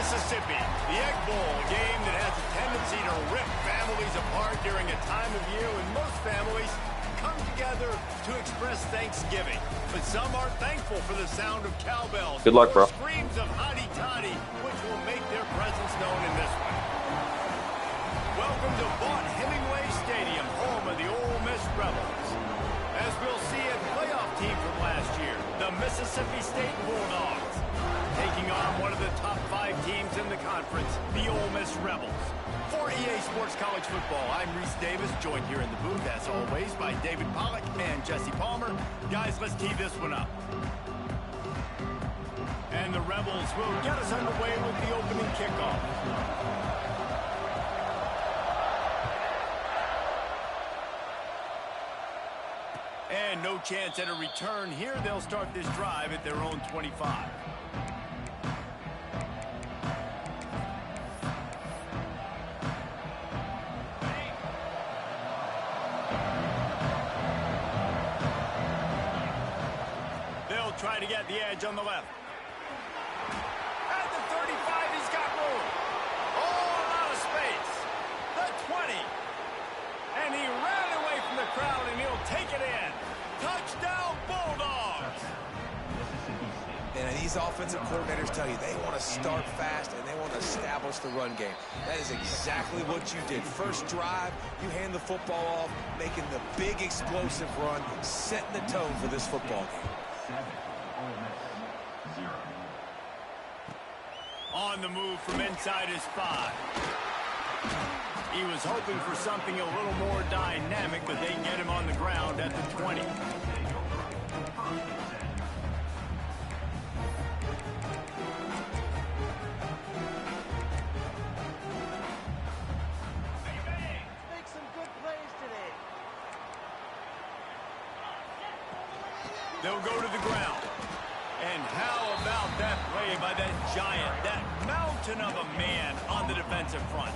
Mississippi, the Egg Bowl, a game that has a tendency to rip families apart during a time of year when most families come together to express Thanksgiving. But some are thankful for the sound of cowbells. Good luck, bro. Screams of hotty toddy, which will make their presence known in this one. Welcome to Vaught Hemingway Stadium, home of the Ole Miss Rebels. As we'll see a playoff team from last year, the Mississippi State Bulldogs, taking on one of the top 5 teams in the conference, the Ole Miss Rebels. For EA Sports College Football, I'm Reese Davis, joined here in the booth, as always, by David Pollack and Jesse Palmer. Guys, let's tee this one up. And the Rebels will get us underway with the opening kickoff. And no chance at a return here. They'll start this drive at their own 25. They'll try to get the edge on the left. At the 35, he's got room. Oh, a lot of space. The 20. And he ran away from the crowd, and he'll take it in. Touchdown, Bulldogs! And these offensive coordinators tell you they want to start fast and they want to establish the run game. That is exactly what you did. First drive, you hand the football off, making the big explosive run, setting the tone for this football game. On the move from inside his 5. He was hoping for something a little more dynamic, but they get him on the ground at the 20. Make some good plays today. They'll go to the ground. And how about that play by that giant, that mountain of a man on the defensive front?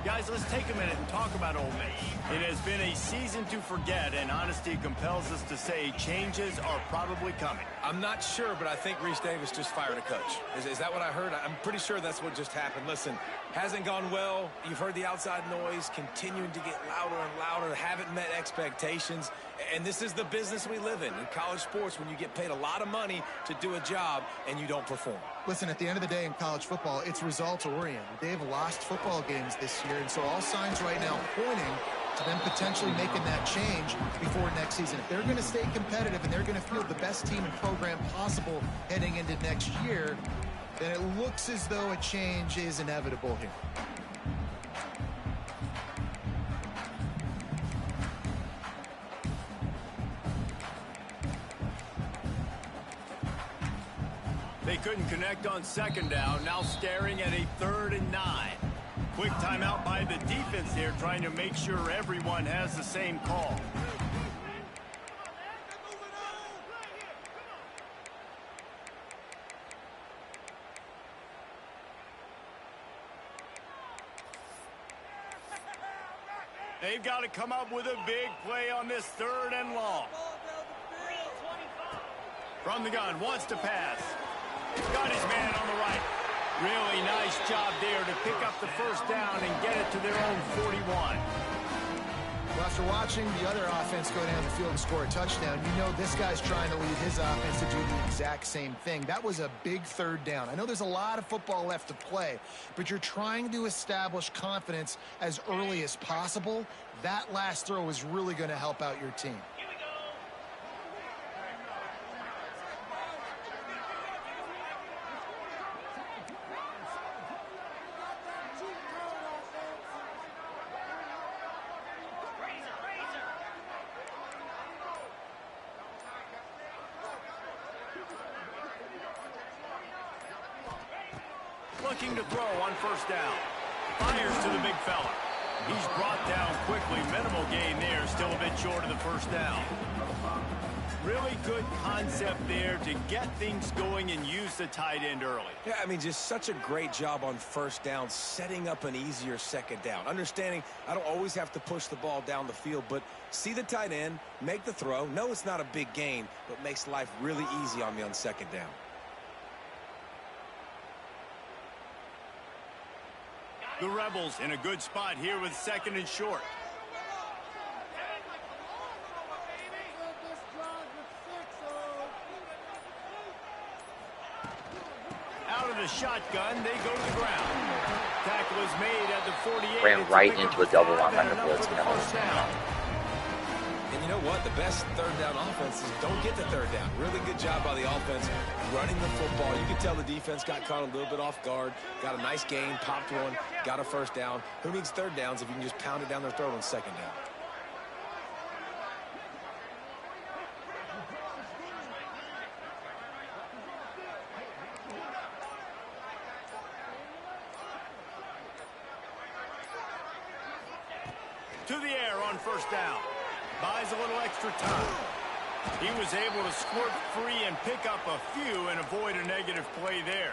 Guys, let's take a minute and talk about Ole Miss. It has been a season to forget, and honesty compels us to say changes are probably coming. I'm not sure, but I think Reese Davis just fired a coach. Is that what I heard? I'm pretty sure that's what just happened. Listen, hasn't gone well. You've heard the outside noise continuing to get louder and louder, haven't met expectations. And this is the business we live in college sports, when you get paid a lot of money to do a job and you don't perform. Listen, at the end of the day in college football, it's results-oriented. They've lost football games this year, and so all signs right now pointing to them potentially making that change before next season. If they're going to stay competitive and they're going to field the best team and program possible heading into next year, then it looks as though a change is inevitable here. They couldn't connect on second down, now staring at a 3rd and 9. Quick timeout by the defense here, trying to make sure everyone has the same call. They've got to come up with a big play on this 3rd and long. From the gun, wants to pass. Got his man on the right. Really nice job there to pick up the first down and get it to their own 41. Well, after watching the other offense go down the field and score a touchdown, you know this guy's trying to lead his offense to do the exact same thing. That was a big 3rd down. I know there's a lot of football left to play, but you're trying to establish confidence as early as possible. That last throw is really going to help out your team. Looking to throw on first down. Fires to the big fella. He's brought down quickly. Minimal gain there. Still a bit short of the first down. Really good concept there to get things going and use the tight end early. Yeah, I mean, just such a great job on first down, setting up an easier second down. Understanding I don't always have to push the ball down the field, but see the tight end, make the throw. No, it's not a big gain, but makes life really easy on me on second down. The Rebels in a good spot here with 2nd and short. Out of the shotgun, they go to the ground. Tackle is made at the 48. Ran right into a double linebacker blitz. And you know what? The best 3rd down offenses don't get the 3rd down. Really good job by the offense running the football. You can tell the defense got caught a little bit off guard. Got a nice gain, popped one, got a 1st down. Who needs 3rd downs if you can just pound it down their throat on 2nd down? To the air on 1st down. Buys a little extra time. He was able to squirt free and pick up a few and avoid a negative play there.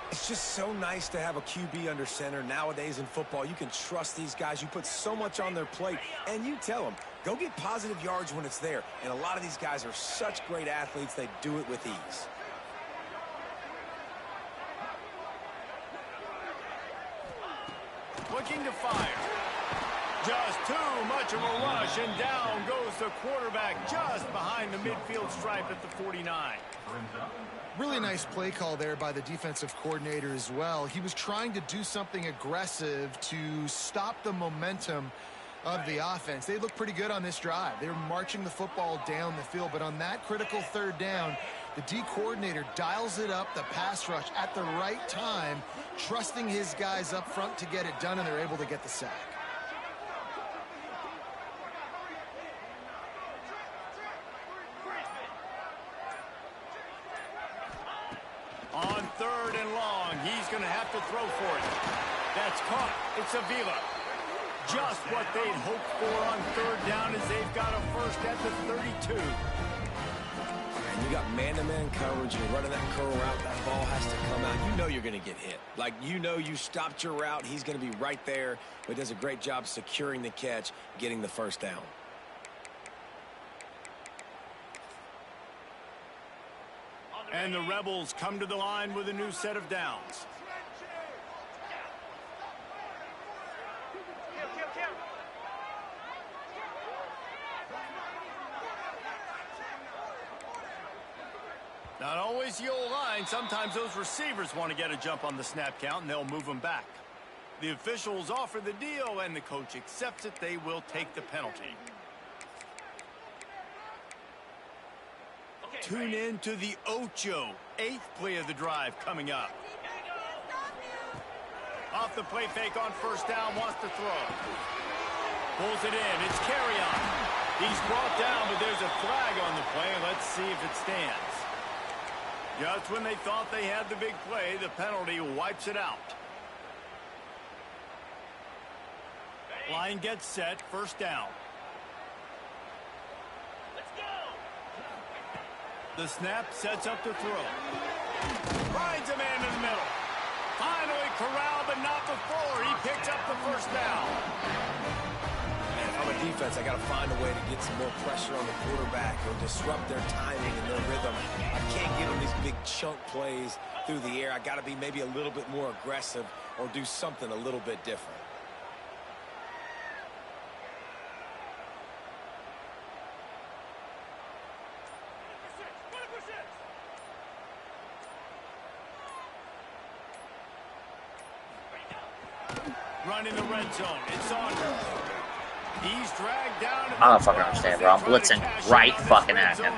It's just so nice to have a QB under center. Nowadays in football, you can trust these guys. You put so much on their plate, and you tell them, go get positive yards when it's there. And a lot of these guys are such great athletes, they do it with ease. Looking to fire. Just too much of a rush, and down goes the quarterback just behind the midfield stripe at the 49. Really nice play call there by the defensive coordinator as well. He was trying to do something aggressive to stop the momentum of the offense. They looked pretty good on this drive. They were marching the football down the field, but on that critical 3rd down, the D coordinator dials it up, the pass rush at the right time, trusting his guys up front to get it done, and they're able to get the sack. On 3rd and long, he's going to have to throw for it. That's caught. It's Avila. Just what they'd hoped for on 3rd down as they've got a 1st at the 32. And you got man-to-man coverage, you're running that curl route, that ball has to come out. You know you're going to get hit. Like, you know you stopped your route, he's going to be right there. But he does a great job securing the catch, getting the 1st down. And the Rebels come to the line with a new set of downs. Not always the old line. Sometimes those receivers want to get a jump on the snap count, and they'll move them back. The officials offer the deal, and the coach accepts it. They will take the penalty. Tune in to the Ocho, 8th play of the drive coming up. Off the play fake on 1st down, wants to throw. Pulls it in, it's carry on. He's brought down, but there's a flag on the play. Let's see if it stands. Just when they thought they had the big play, the penalty wipes it out. Line gets set, 1st down. The snap sets up to throw. Finds a man in the middle. Finally corralled, but not before. He picks up the 1st down. Man, if I'm a defense, I got to find a way to get some more pressure on the quarterback or disrupt their timing and their rhythm. I can't give them these big chunk plays through the air. I got to be maybe a little bit more aggressive or do something a little bit different. Running the red zone. It's on. He's dragged down. I don't fucking understand, bro. I'm blitzing right fucking at him.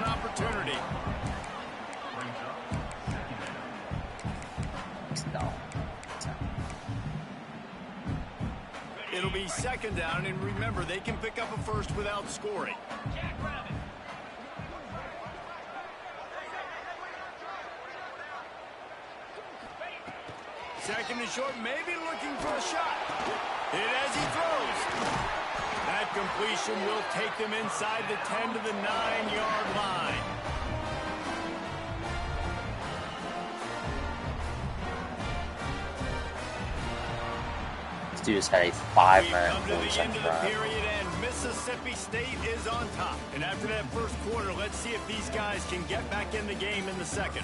No. It'll be 2nd down, and remember, they can pick up a 1st without scoring. Second and short, maybe looking for a shot. Hit as he throws. That completion will take them inside the 10 to the 9-yard line. This dude has had a 5-minute Come to the 40-second end of the drive. period, and Mississippi State is on top. And after that 1st quarter, let's see if these guys can get back in the game in the 2nd.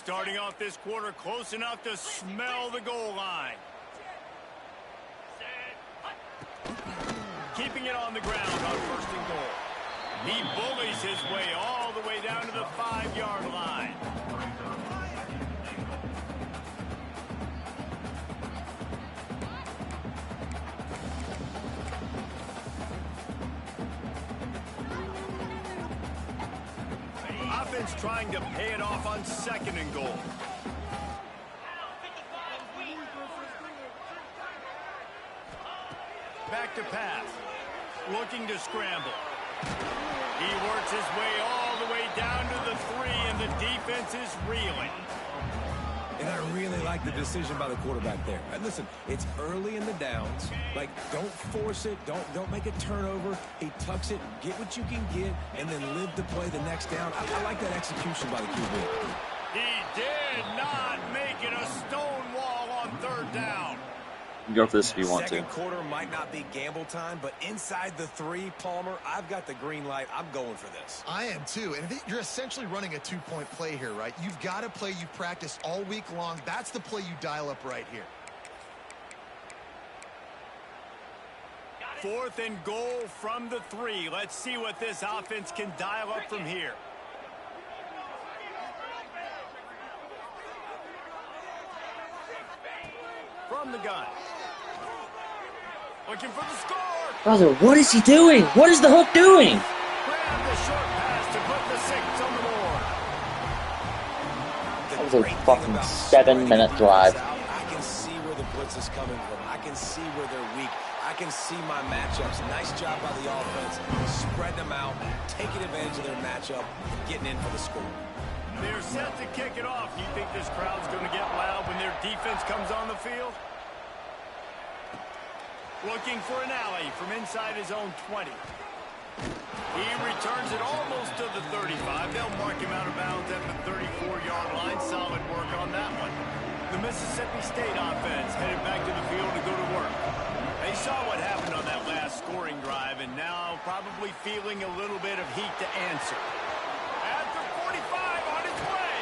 starting off this quarter close enough to smell the goal line. Keeping it on the ground on 1st and goal. He bullies his way all the way down to the 5-yard line. Offense trying to pay it off on 2nd and goal. Back to pass. Looking to scramble. He works his way all the way down to the 3, and the defense is reeling. And I really like the decision by the quarterback there. And listen, it's early in the downs. Like, don't force it. Don't make a turnover. He tucks it, get what you can get, and then live to play the next down. I like that execution by the QB. He did not make it a stone wall on 3rd down. Go for this if you want to. 2nd quarter might not be gamble time, but inside the 3, Palmer, I've got the green light. I'm going for this. I am too. And you're essentially running a 2-point play here, right? You've got a play you've practiced all week long. That's the play you dial up right here. 4th and goal from the 3. Let's see what this offense can dial up from here. From the gun. Looking for the score. Brother, what is he doing? What is the hook doing? Grab the short pass to put the 6 on the board. That was a fucking 7-minute drive. I can see where the blitz is coming from. I can see where they're weak. I can see my matchups. Nice job by the offense. Spreading them out, taking advantage of their matchup, and getting in for the score. They're set to kick it off. You think this crowd's going to get loud when their defense comes on the field? Looking for an alley from inside his own 20. He returns it almost to the 35. They'll mark him out of bounds at the 34-yard line. Solid work on that one. The Mississippi State offense headed back to the field to go to work. They saw what happened on that last scoring drive and now probably feeling a little bit of heat to answer. At the 45 on his way.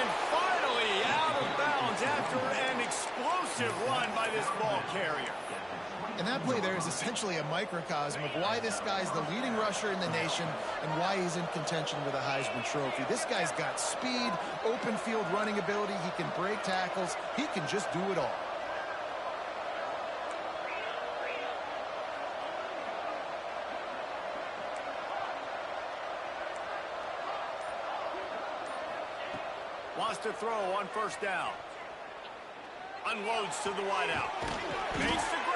And finally out of bounds after an explosive run by this ball carrier. And that play there is essentially a microcosm of why this guy's the leading rusher in the nation and why he's in contention with a Heisman Trophy. This guy's got speed, open field running ability. He can break tackles. He can just do it all. Wants to throw on 1st down. Unloads to the wideout. Makes the grab.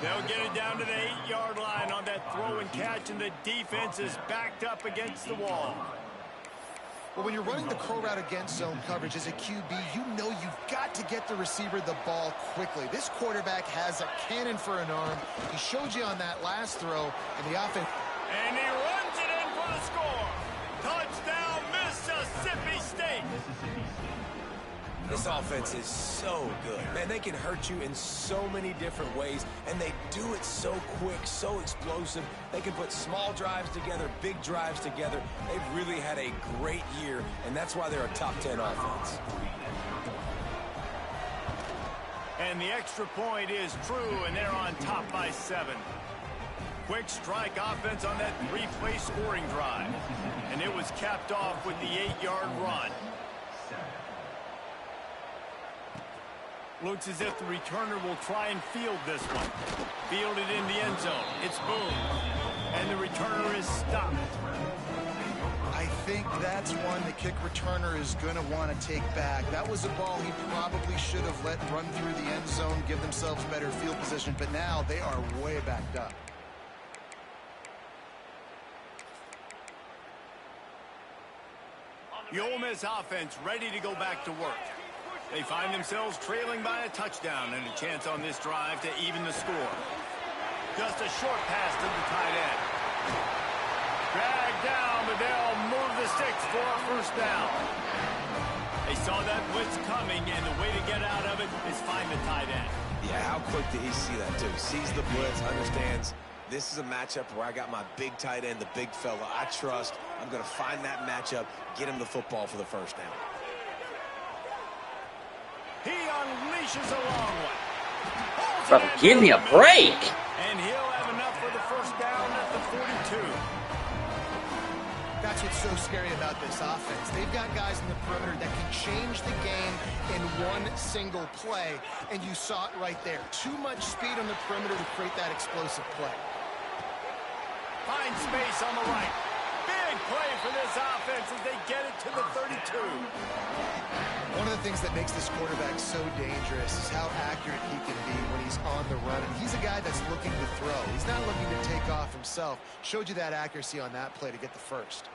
They'll get it down to the 8-yard line on that throw and catch, and the defense is backed up against the wall. Well, when you're running the crow route against zone coverage as a QB, you know you've got to get the receiver the ball quickly. This quarterback has a cannon for an arm. He showed you on that last throw, and the offense... And he runs it in for the score. Touchdown, Mississippi State. This offense is so good. Man, they can hurt you in so many different ways, and they do it so quick, so explosive. They can put small drives together, big drives together. They've really had a great year, and that's why they're a top 10 offense. And the extra point is true, and they're on top by 7. Quick strike offense on that 3-play scoring drive. And it was capped off with the 8-yard run. Looks as if the returner will try and field this one. Fielded in the end zone. It's Boone. And the returner is stopped. I think that's one the kick returner is going to want to take back. That was a ball he probably should have let run through the end zone, give themselves better field position, but now they are way backed up. The Ole Miss offense ready to go back to work. They find themselves trailing by a touchdown and a chance on this drive to even the score. Just a short pass to the tight end. Dragged down, but they'll move the sticks for a 1st down. They saw that blitz coming, and the way to get out of it is find the tight end. Yeah, how quick did he see that, too? Sees the blitz, understands this is a matchup where I got my big tight end, the big fella I trust. I'm going to find that matchup, get him the football for the 1st down. unleashes a long one. Brother, give me a break. And he'll have enough for the first down at the 42. That's what's so scary about this offense. They've got guys in the perimeter that can change the game in one single play, and you saw it right there. Too much speed on the perimeter to create that explosive play. Finds space on the right. Big play for this offense as they get it to the 32. One of the things that makes this quarterback so dangerous is how accurate he can be when he's on the run. And he's a guy that's looking to throw. He's not looking to take off himself. Showed you that accuracy on that play to get the first.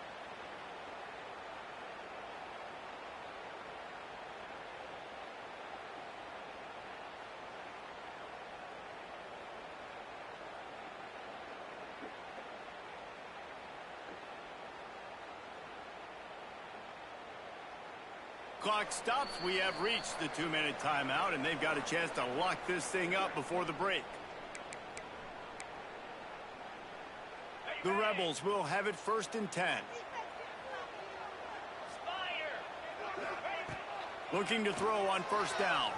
Clock stops. We have reached the 2-minute timeout, and they've got a chance to lock this thing up before the break. The Rebels will have it 1st and 10. Looking to throw on 1st down.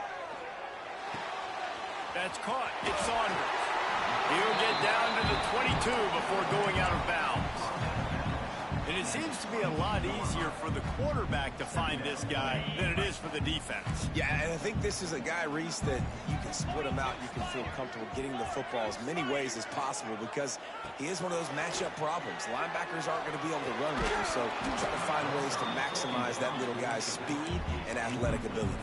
That's caught. It's Saunders. He'll get down to the 22 before going out of bounds. And it seems to be a lot easier for the quarterback to find this guy than it is for the defense. Yeah, and I think this is a guy, Reese, that you can split him out. You can feel comfortable getting the football as many ways as possible because he is one of those matchup problems. Linebackers aren't going to be able to run with him, so you try to find ways to maximize that little guy's speed and athletic ability.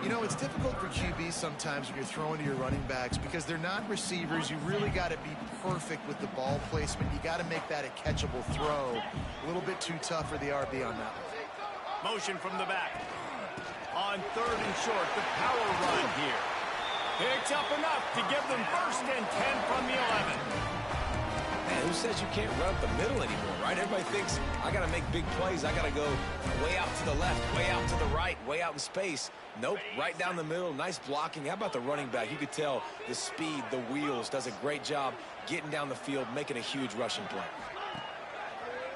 You know, it's difficult for QBs sometimes when you're throwing to your running backs because they're not receivers. You really got to be perfect with the ball placement. You got to make that a catchable throw. A little bit too tough for the RB on that one. Motion from the back. On 3rd and short, the power run here. Picks up enough to give them 1st and 10 from the 11. Man, who says you can't run up the middle anymore, right? Everybody thinks, I got to make big plays. I got to go way out to the left, way out to the right, way out in space. Nope, right down the middle. Nice blocking. How about the running back? You could tell the speed, the wheels, does a great job getting down the field, making a huge rushing play.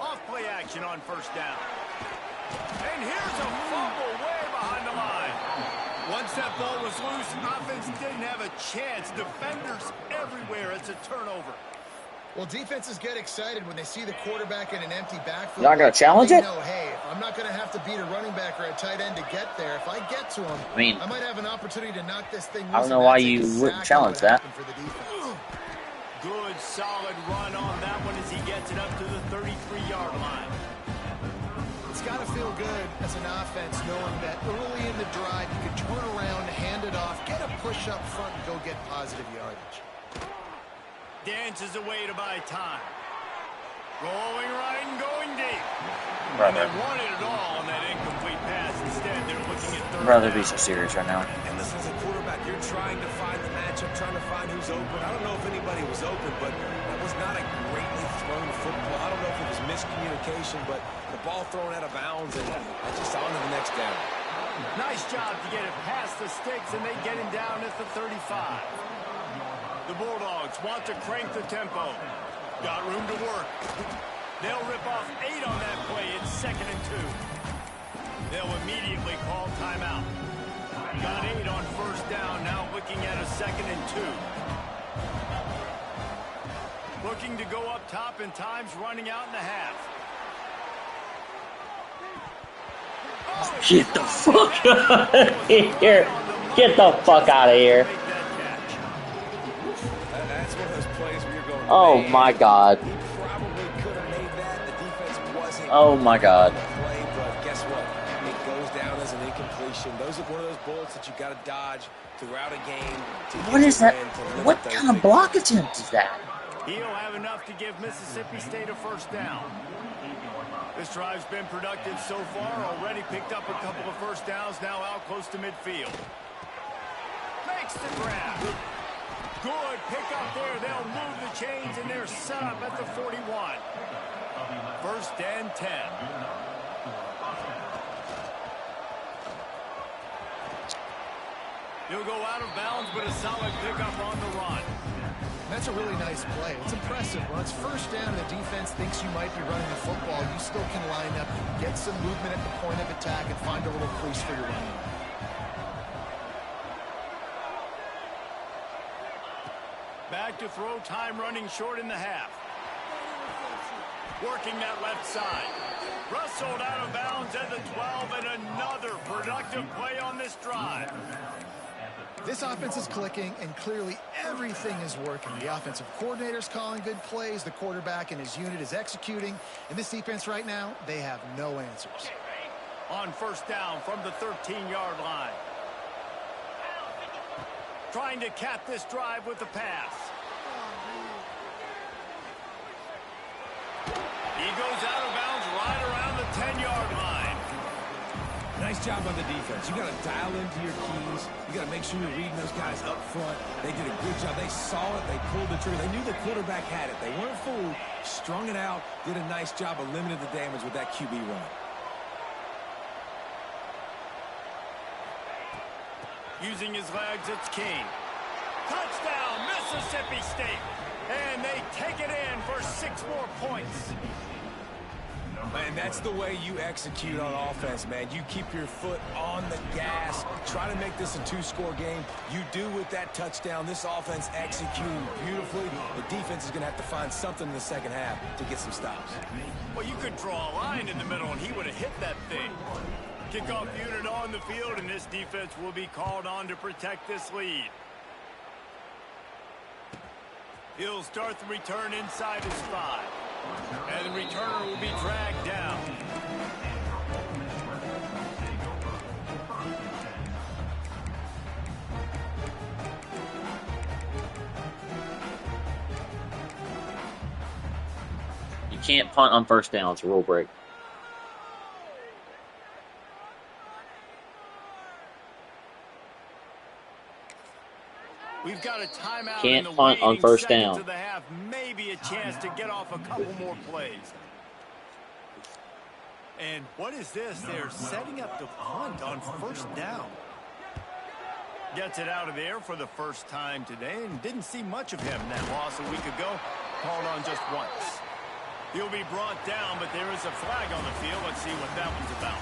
Off play action on 1st down. And here's a fumble way behind the line. Once that ball was loose, offense didn't have a chance. Defenders everywhere. It's a turnover. Well, defenses get excited when they see the quarterback in an empty backfield. Y'all gonna challenge it? Know, hey, I'm not going to have to beat a running back or a tight end to get there. If I get to him, I might have an opportunity to knock this thing loose. I don't know why you wouldn't challenge that. For the defense. Good, solid run on that one as he gets it up to the 33-yard line. It's got to feel good as an offense knowing that early in the drive you can turn around, hand it off, get a push up front, and go get positive yardage. Dances away to buy time. Going right and going deep. Brother. And they wanted it all on that incomplete pass. Instead, they're looking at 3rd Brother, down. be so serious right now. And listen, as a quarterback, you're trying to find the matchup, trying to find who's open. I don't know if anybody was open, but that was not a greatly thrown football. I don't know if it was miscommunication, but the ball thrown out of bounds, and just on to the next down. Nice job to get it past the sticks, and they get him down at the 35. The Bulldogs want to crank the tempo. Got room to work. They'll rip off 8 on that play. It's 2nd and 2. They'll immediately call timeout. Got 8 on 1st down. Now looking at a 2nd and 2. Looking to go up top, and time's running out in the half. Get the fuck out of here. Get the fuck out of here. That's one of those plays where you're going, Oh my God. He probably could have made that. The defense wasn't. Oh my God. Play, but guess what? It goes down as an incompletion. Those are one of those bullets that you got to dodge throughout a game. What is that? What kind of block attempt is that? He'll have enough to give Mississippi State a 1st down. This drive's been productive so far. Already picked up a couple of 1st downs. Now out close to midfield. Makes the grab. Good pick up there. They'll move the chains, and they're set up at the 41. 1st and 10. He'll go out of bounds, but a solid pickup on the run. That's a really nice play. It's impressive. When it's 1st down and the defense thinks you might be running the football, you still can line up, get some movement at the point of attack, and find a little crease for your running. back to throw, time running short in the half. Working that left side. Wrestled out of bounds at the 12, and another productive play on this drive. This offense is clicking, and clearly everything is working. The offensive coordinator's calling good plays. The quarterback and his unit is executing. And this defense right now, they have no answers. On first down from the 13-yard line. Trying to cap this drive with the pass. He goes out of bounds right around the 10-yard line. Nice job on the defense. You got to dial into your keys. You got to make sure you're reading those guys up front. They did a good job. They saw it. They pulled the trigger. They knew the quarterback had it. They weren't fooled. Strung it out. Did a nice job of limiting the damage with that QB run. Using his legs, it's King. Touchdown, Mississippi State. And they take it in for 6 more points. And that's the way you execute on offense, man. You keep your foot on the gas. Try to make this a 2-score game. You do with that touchdown. This offense executing beautifully. The defense is going to have to find something in the second half to get some stops. Well, you could draw a line in the middle, and he would have hit that thing. Kickoff unit on the field, and this defense will be called on to protect this lead. He'll start the return inside his 5. And the returner will be dragged down. You can't punt on first down. It's a rule break. We've got a timeout. Can't in the punt on first seconds down. of the half. Maybe a chance to get off a couple more plays. And what is this? They're setting up the punt on first down. Gets it out of there for the first time today, and didn't see much of him. That loss a week ago, called on just once. He'll be brought down, but there is a flag on the field. Let's see what that one's about.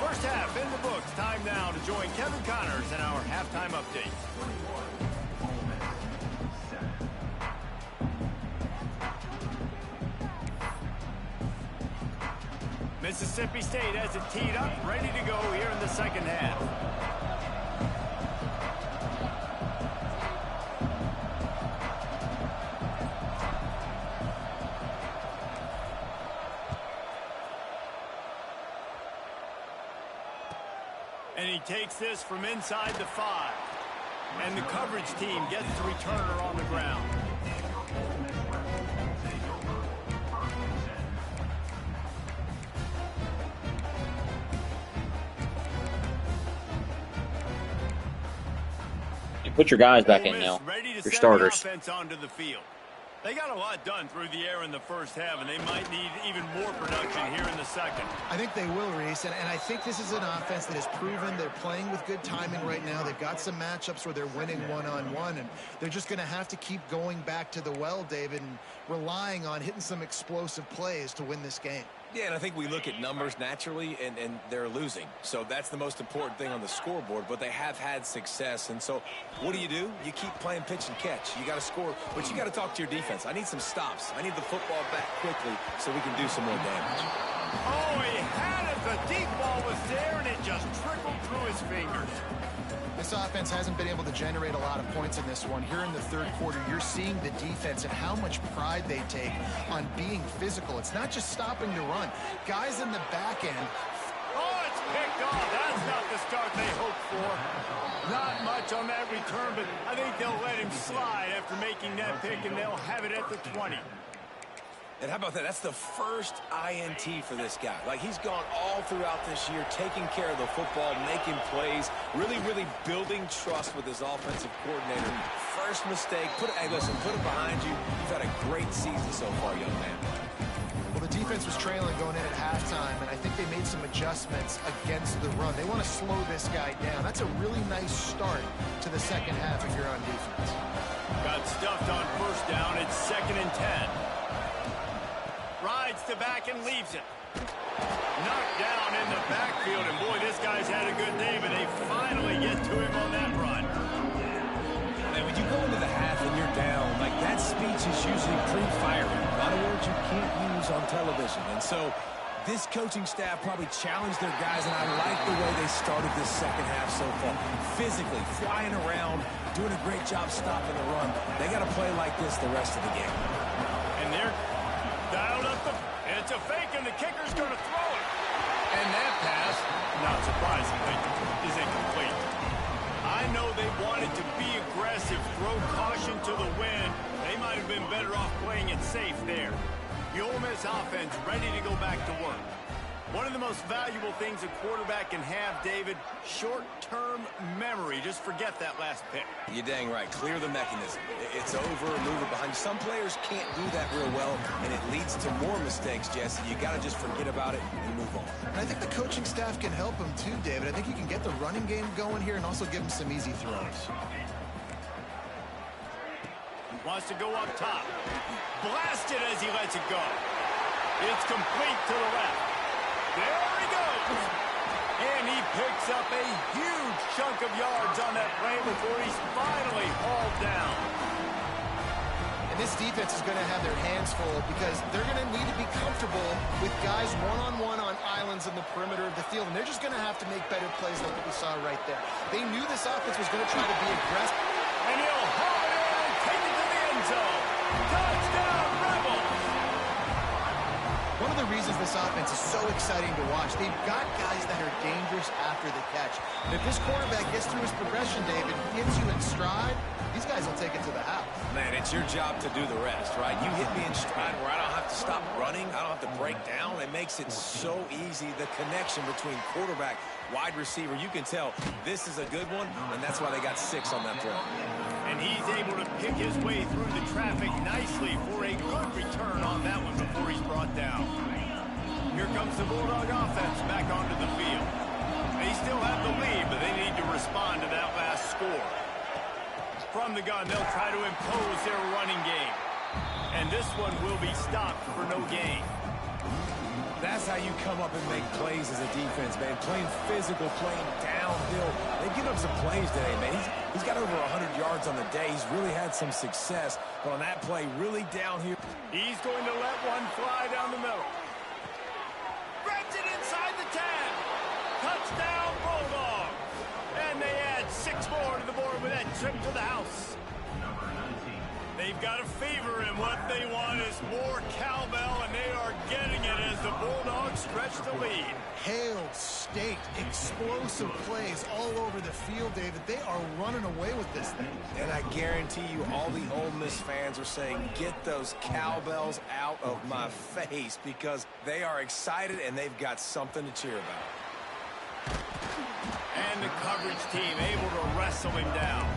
First half in the books. Time now to join Kevin Connors in our halftime update. Mississippi State has it teed up, ready to go here in the second half. And he takes this from inside the 5. And the coverage team gets the returner on the ground. Put your guys back in now. Your starters. Offense onto the field. They got a lot done through the air in the first half, and they might need even more production here in the second. I think they will, Reese, and I think this is an offense that has proven they're playing with good timing right now. They've got some matchups where they're winning one-on-one, and they're just going to have to keep going back to the well, David, and relying on hitting some explosive plays to win this game. Yeah, and I think we look at numbers naturally, and they're losing. So that's the most important thing on the scoreboard, but they have had success. And so what do? You keep playing pitch and catch. You got to score, but you got to talk to your defense. I need some stops. I need the football back quickly so we can do some more damage. Oh, he had it. The deep ball was there, and it just trickled through his fingers. This offense hasn't been able to generate a lot of points in this one. Here in the third quarter, you're seeing the defense and how much pride they take on being physical. It's not just stopping to run. Guys in the back end. Oh, it's picked off. That's not the start they hoped for. Not much on that return, but I think they'll let him slide after making that pick, and they'll have it at the 20. And how about that? That's the first INT for this guy. Like, he's gone all throughout this year, taking care of the football, making plays, really, really building trust with his offensive coordinator. First mistake. Hey, listen, put it behind you. You've had a great season so far, young man. Well, the defense was trailing going in at halftime, and I think they made some adjustments against the run. They want to slow this guy down. That's a really nice start to the second half if you're on defense. Got stuffed on first down. It's 2nd and 10. Rides to back and leaves it. Knocked down in the backfield, and boy, this guy's had a good day, but they finally get to him on that run. Man, when you go into the half and you're down usually pre-firing. A lot of words you can't use on television. And so this coaching staff probably challenged their guys, and I like the way they started this second half so far. Physically, flying around, doing a great job stopping the run. They got to play like this the rest of the game. And they're dialed up. It's a fake, and the kicker's going to throw it. And that pass, not surprisingly, is incomplete. I know they wanted to be aggressive, throw caution to the wind. They might have been better off playing it safe there. The Ole Miss offense ready to go back to work. One of the most valuable things a quarterback can have, David, short-term memory. Just forget that last pick. You're dang right. Clear the mechanism. It's over, move it behind you. Some players can't do that real well, and it leads to more mistakes, Jesse. You got to just forget about it and move on. And I think the coaching staff can help him too, David. I think you can get the running game going here and also give him some easy throws. Wants to go up top. Blasted as he lets it go. It's complete to the left. There he goes. And he picks up a huge chunk of yards on that play before he's finally hauled down. And this defense is going to have their hands full because they're going to need to be comfortable with guys one-on-one on islands in the perimeter of the field. And they're just going to have to make better plays like what we saw right there. They knew this offense was going to try to be aggressive. And he'll haul it in and take it to the end zone. Touchdown, Rebels! One of the reasons this offense is so exciting to watch, they've got guys that are dangerous after the catch. And if this quarterback gets through his progression, David, gets you in stride, these guys will take it to the house. Man, it's your job to do the rest, right? You hit me in stride where I don't have to stop running. I don't have to break down. It makes it so easy. The connection between quarterback, wide receiver, you can tell this is a good one, and that's why they got 6 on that throw. And he's able to pick his way through the traffic nicely for a good return on that one before he's brought down. Here comes the Bulldog offense back onto the field. They still have the lead, but they need to respond to that last score. From the gun, they'll try to impose their running game. And this one will be stopped for no gain. That's how you come up and make plays as a defense, man. Playing physical, playing downhill. They give up some plays today, man. He's got over 100 yards on the day. He's really had some success. But on that play, really down here. He's going to let one fly down the middle. Grabs it inside the 10. Touchdown, Bulldog. And they add 6 more to the board with that trip to the house. They've got to favor him. What they want is more cowbell, and they are getting it as the Bulldogs stretch the lead. Hail, staked, explosive plays all over the field, David. They are running away with this thing. And I guarantee you all the Ole Miss fans are saying, get those cowbells out of my face, because they are excited and they've got something to cheer about. And the coverage team able to wrestle him down.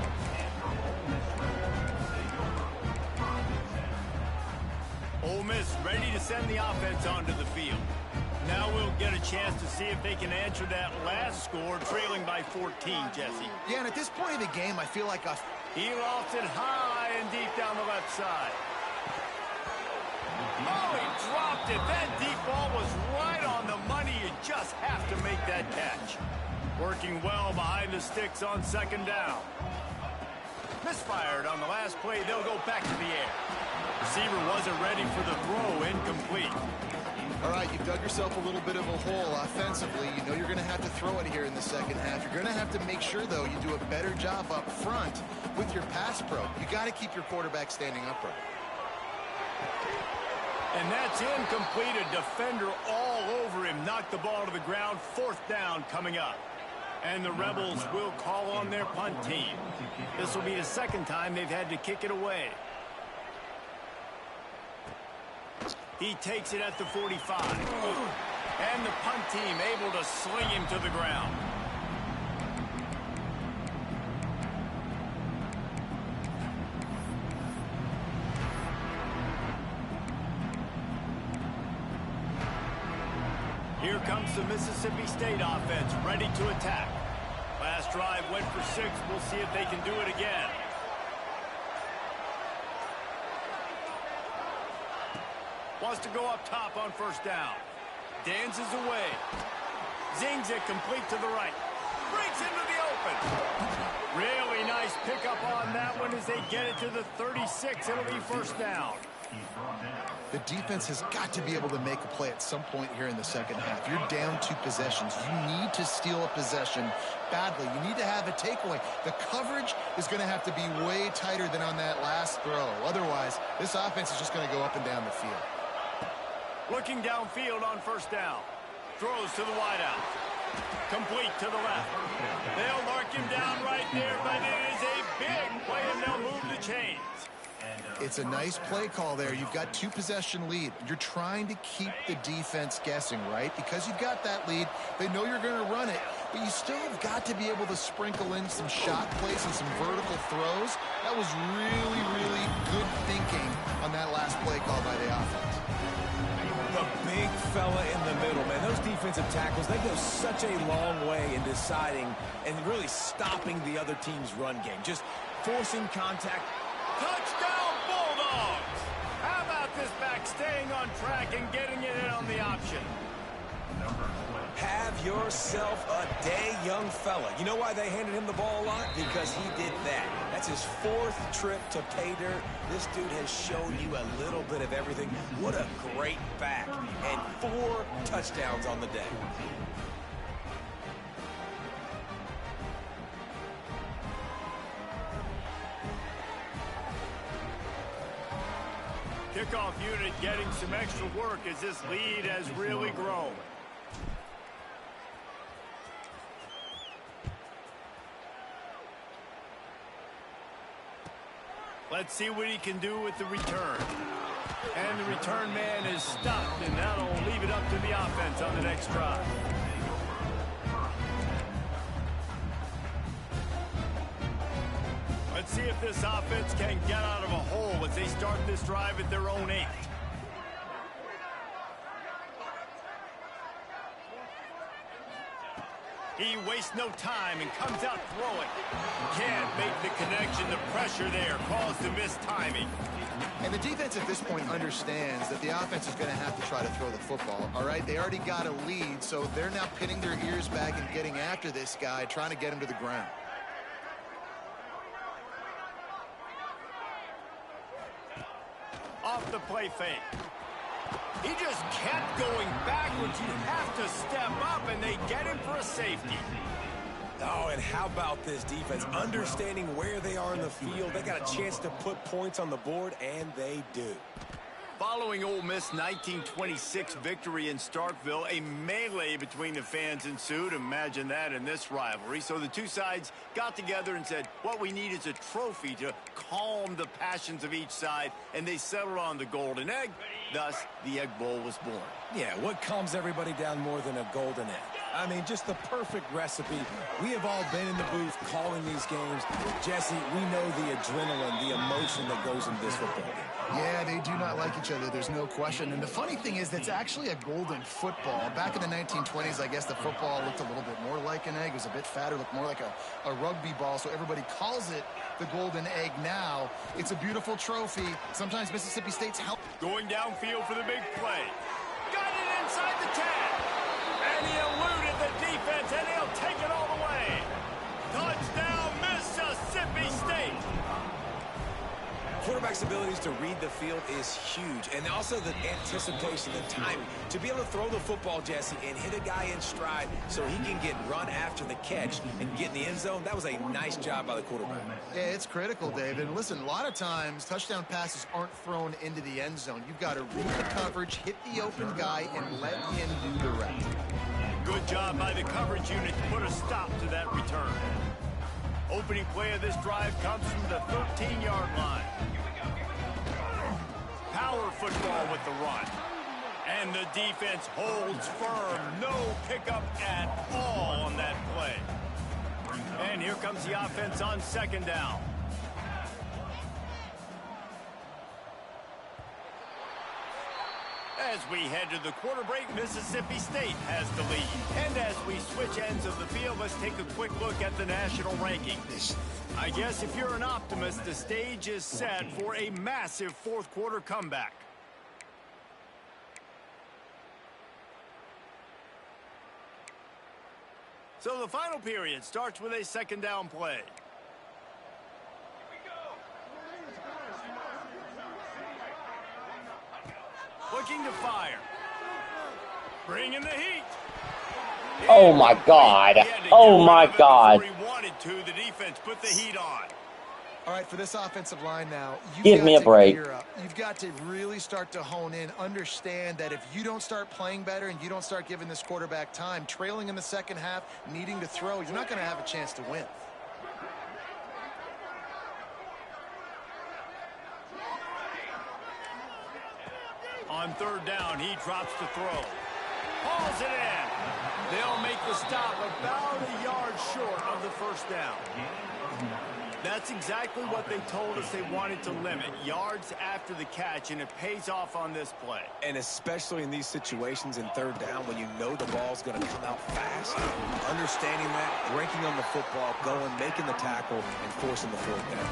Ole Miss ready to send the offense onto the field. Now we'll get a chance to see if they can answer that last score, trailing by 14, Jesse. Yeah, and at this point of the game, I feel like He lofts it high and deep down the left side. Oh, he dropped it. That deep ball was right on the money. You just have to make that catch. Working well behind the sticks on second down. Misfired on the last play. They'll go back to the air. Receiver wasn't ready for the throw. Incomplete. all right, you've dug yourself a little bit of a hole offensively. You know you're going to have to throw it here in the second half. You're going to have to make sure, though, you do a better job up front with your pass pro. You got to keep your quarterback standing upright. And that's incomplete. A defender all over him. Knocked the ball to the ground. 4th down coming up. And the Rebels will call on their punt team. This will be the second time they've had to kick it away. He takes it at the 45. And the punt team able to sling him to the ground. Here comes the Mississippi State offense, ready to attack. Last drive went for 6. We'll see if they can do it again. Wants to go up top on 1st down. Dances away. Zings it complete to the right. Breaks into the open. Really nice Nice pickup on that one as they get it to the 36. It'll be first down. The defense has got to be able to make a play at some point here in the second half. You're down 2 possessions. You need to steal a possession badly. You need to have a takeaway. The coverage is going to have to be way tighter than on that last throw. Otherwise, this offense is just going to go up and down the field. Looking downfield on first down. Throws to the wideout. Complete to the left. They'll mark him down right there, but it is a big play, and they'll move the chains. It's a nice play call there. You've got 2 possession lead. You're trying to keep the defense guessing, right? Because you've got that lead, they know you're going to run it, but you still have got to be able to sprinkle in some shot plays and some vertical throws. That was really, really good thinking on that last play call by the offense. The big fella in the middle, man. Those defensive tackles, they go such a long way in deciding and really stopping the other team's run game. Just forcing contact. Touchdown, Bulldogs! How about this back staying on track and getting it in on the option? Have yourself a day, young fella. You know why they handed him the ball a lot? Because he did that. That's his 4th trip to pay dirt. This dude has shown you a little bit of everything. What a great back. And 4 touchdowns on the day. Kickoff unit getting some extra work as this lead has really grown. Let's see what he can do with the return. And the return man is stopped, and that'll leave it up to the offense on the next drive. Let's see if this offense can get out of a hole as they start this drive at their own 8. He wastes no time and comes out throwing. Can't make the connection. The pressure there caused the missed timing. And the defense at this point understands that the offense is going to have to try to throw the football, all right? They already got a lead, so they're now pinning their ears back and getting after this guy, trying to get him to the ground. Off the play fake. He just kept going backwards. You have to step up, and they get him for a safety. Oh, and how about this defense? Understanding where they are in the field. They got a chance to put points on the board, and they do. Following Ole Miss' 1926 victory in Starkville, a melee between the fans ensued. Imagine that in this rivalry. So the two sides got together and said, what we need is a trophy to calm the passions of each side, and they settled on the golden egg. Thus, the Egg Bowl was born. Yeah, what calms everybody down more than a golden egg? I mean, just the perfect recipe. We have all been in the booth calling these games. Jesse, we know the adrenaline, the emotion that goes into this football game. Yeah, they do not like each other. There's no question. And the funny thing is, that's actually a golden football. Back in the 1920s, I guess the football looked a little bit more like an egg. It was a bit fatter, looked more like a rugby ball. So everybody calls it the golden egg now. It's a beautiful trophy. Sometimes Mississippi State's help. Going downfield for the big play. Got it inside the 10. And he eluded the defense, and he'll take it all the way. Touchdown, Mississippi State. Quarterback's abilities to read the field is huge, and also the anticipation, the timing. To be able to throw the football, Jesse, and hit a guy in stride so he can get run after the catch and get in the end zone, that was a nice job by the quarterback. Yeah, it's critical, David. Listen, a lot of times, touchdown passes aren't thrown into the end zone. You've got to read the coverage, hit the open guy, and let him do the rest. Good job by the coverage unit to put a stop to that return. Opening play of this drive comes from the 13-yard line. Power football with the run. And the defense holds firm. No pickup at all on that play. And here comes the offense on second down. As we head to the quarter break, Mississippi State has the lead. And as we switch ends of the field, let's take a quick look at the national rankings. I guess if you're an optimist, the stage is set for a massive fourth quarter comeback. So the final period starts with a second down play. Looking to fire. Bringing the heat. Oh my God. Oh my God. Before he wanted to, the defense put the heat on. All right, for this offensive line now, Give me a break. Gear up. You've got to really start to hone in, understand that if you don't start playing better and you don't start giving this quarterback time, trailing in the second half, needing to throw, you're not going to have a chance to win. On third down, he drops to throw. Hauls it in. They'll make the stop about a yard short of the first down. That's exactly what they told us they wanted to limit. Yards after the catch, and it pays off on this play. And especially in these situations in third down when you know the ball's going to come out fast. Understanding that, breaking on the football, going, making the tackle, and forcing the fourth down.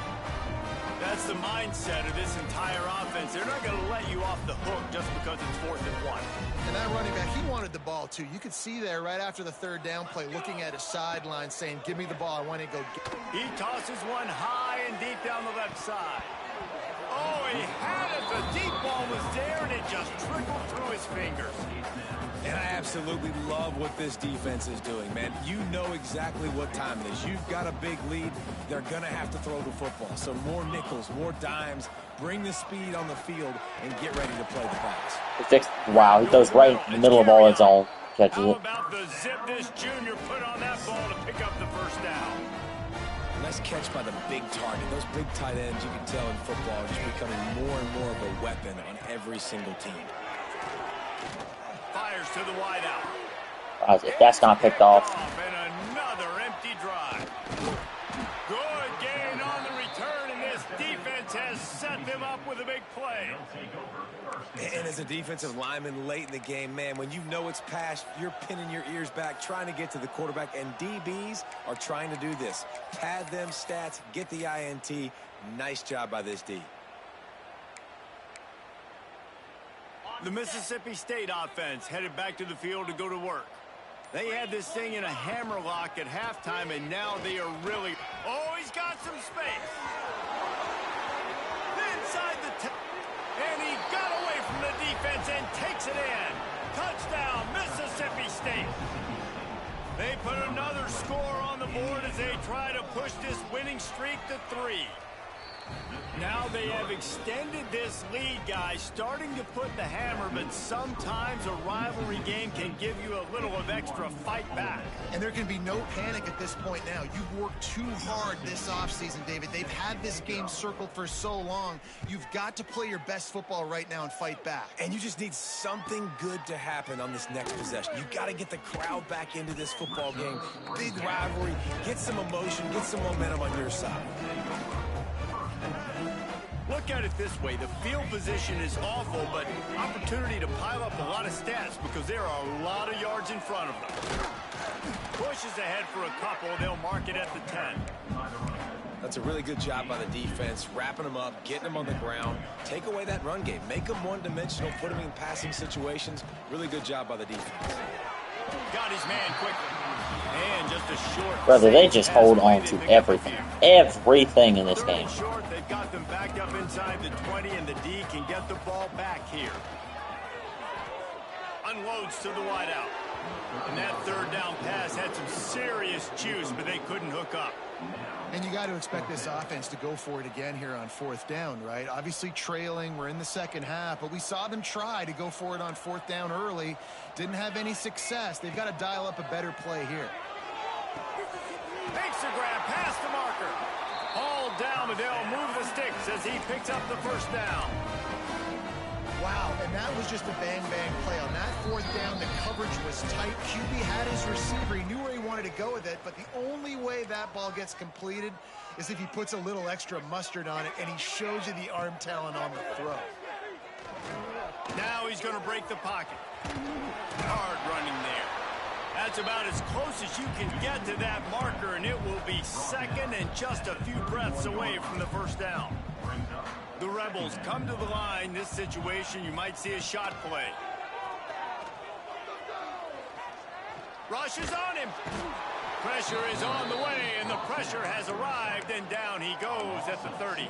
That's the mindset of this entire offense. They're not going to let you off the hook just because it's 4th and 1. And that running back, he wanted the ball too. You could see there right after the third down play, looking at his sideline saying, give me the ball, I want to go get it. He tosses one high and deep down the left side. Oh, he had it. The deep ball was there, and it just trickled through his fingers. And I absolutely love what this defense is doing, man. You know exactly what time it is. You've got a big lead. They're going to have to throw the football. So more nickels, more dimes. Bring the speed on the field and get ready to play the pass. Wow, he goes right in the middle of all his own. Catches How it. about the zip this junior put on that ball to pick up the first down? Nice catch by the big target. Those big tight ends, you can tell in football, are just becoming more and more of a weapon on every single team. Fires to the wideout. If that's not picked off. And another empty drive. Good gain on the return, and this defense has set them up with a big play. And as a defensive lineman late in the game, man, when you know it's past, you're pinning your ears back, trying to get to the quarterback, and DBs are trying to do this. Pad them stats, get the INT. Nice job by this D. The Mississippi State offense headed back to the field to go to work. They had this thing in a hammerlock at halftime, and now they are really... Oh, he's got some space. Inside the... And he got away from the defense and takes it in. Touchdown, Mississippi State. They put another score on the board as they try to push this winning streak to 3. Now they have extended this lead, guys, starting to put the hammer, but sometimes a rivalry game can give you a little of extra fight back. And there can be no panic at this point now. You've worked too hard this offseason, David. They've had this game circled for so long. You've got to play your best football right now and fight back. And you just need something good to happen on this next possession. You got to get the crowd back into this football game. Big rivalry. Get some emotion. Get some momentum on your side. Look at it this way. The field position is awful, but opportunity to pile up a lot of stats because there are a lot of yards in front of them. Pushes ahead for a couple. They'll mark it at the 10. That's a really good job by the defense, wrapping them up, getting them on the ground. Take away that run game. Make them one-dimensional, put them in passing situations. Really good job by the defense. Got his man quickly. And just a short... Brother, they just hold on to everything. Everything in this game. Short, they've got them back up inside the 20, and the D can get the ball back here. Unloads to the wideout. And that third down pass had some serious juice, but they couldn't hook up. And you got to expect this offense to go for it again here on 4th down, right? Obviously trailing, we're in the second half, but we saw them try to go for it on 4th down early. Didn't have any success. They've got to dial up a better play here. Makes the grab past the marker. Hauled down, but they'll move the sticks as he picks up the first down. Wow, and that was just a bang-bang play. On that 4th down, the coverage was tight. QB had his receiver. He knew where he wanted to go with it, but the only way that ball gets completed is if he puts a little extra mustard on it, and he shows you the arm talent on the throw. Now he's going to break the pocket. Hard running there. That's about as close as you can get to that marker, and it will be second and just a few breaths away from the first down. The Rebels come to the line. This situation, you might see a shot play. Rushes on him. Pressure is on the way, and the pressure has arrived, and down he goes at the 30.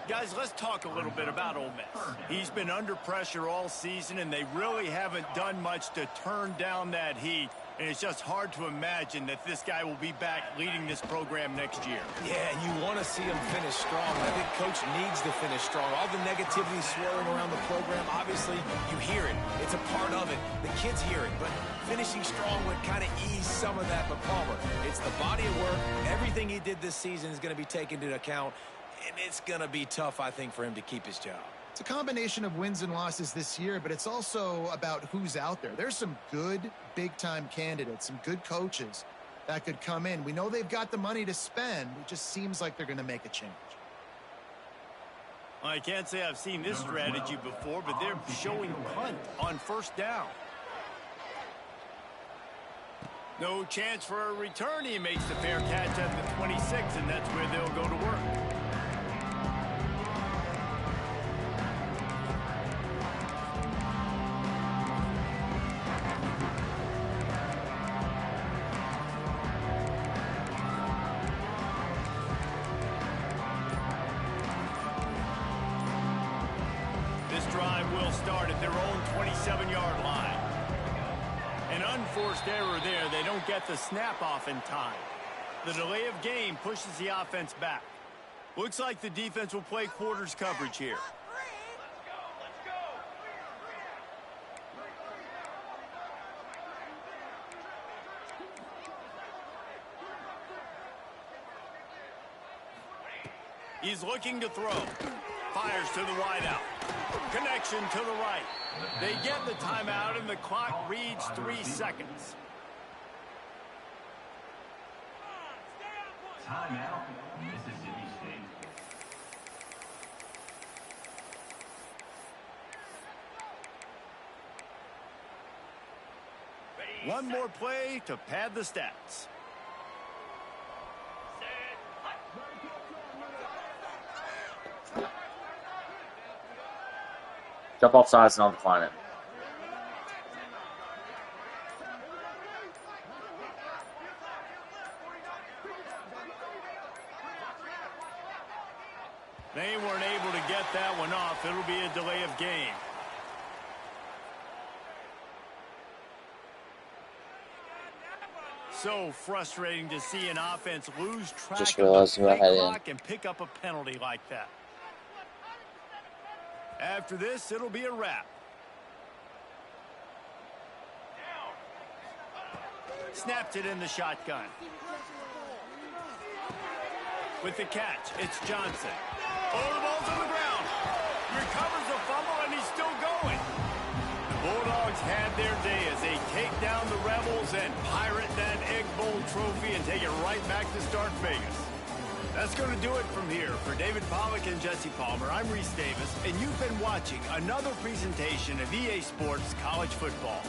Guys, let's talk a little bit about Ole Miss. He's been under pressure all season, and they really haven't done much to turn down that heat. And it's just hard to imagine that this guy will be back leading this program next year. Yeah, you want to see him finish strong. I think Coach needs to finish strong. All the negativity swirling around the program, obviously, you hear it. It's a part of it. The kids hear it. But finishing strong would kind of ease some of that. But Palmer, it's the body of work. Everything he did this season is going to be taken into account. And it's going to be tough, I think, for him to keep his job. It's a combination of wins and losses this year, but it's also about who's out there. There's some good big-time candidates, some good coaches that could come in. We know they've got the money to spend. It just seems like they're going to make a change. I can't say I've seen this strategy before, but they're showing punt on first down. No chance for a return. He makes the fair catch at the 26, and that's where they'll go to work. Drive will start at their own 27-yard line. An unforced error there. They don't get the snap off in time. The delay of game pushes the offense back. Looks like the defense will play quarters coverage here. He's looking to throw. Fires to the wideout. Connection to the right. They get the timeout, and the clock reads 3 seconds. Timeout, Mississippi State. One more play to pad the stats. Jump off sides and I'll decline it. They weren't able to get that one off. It'll be a delay of game. So frustrating to see an offense lose track Just of realized the my play head clock and pick up a penalty like that. After this, it'll be a wrap. Snapped it in the shotgun. With the catch, it's Johnson. Oh, the ball's on the ground. Recovers the fumble, and he's still going. The Bulldogs had their day as they take down the Rebels and pirate that Egg Bowl trophy and take it right back to Stark Vegas. That's going to do it from here. For David Pollack and Jesse Palmer, I'm Reese Davis, and you've been watching another presentation of EA Sports College Football.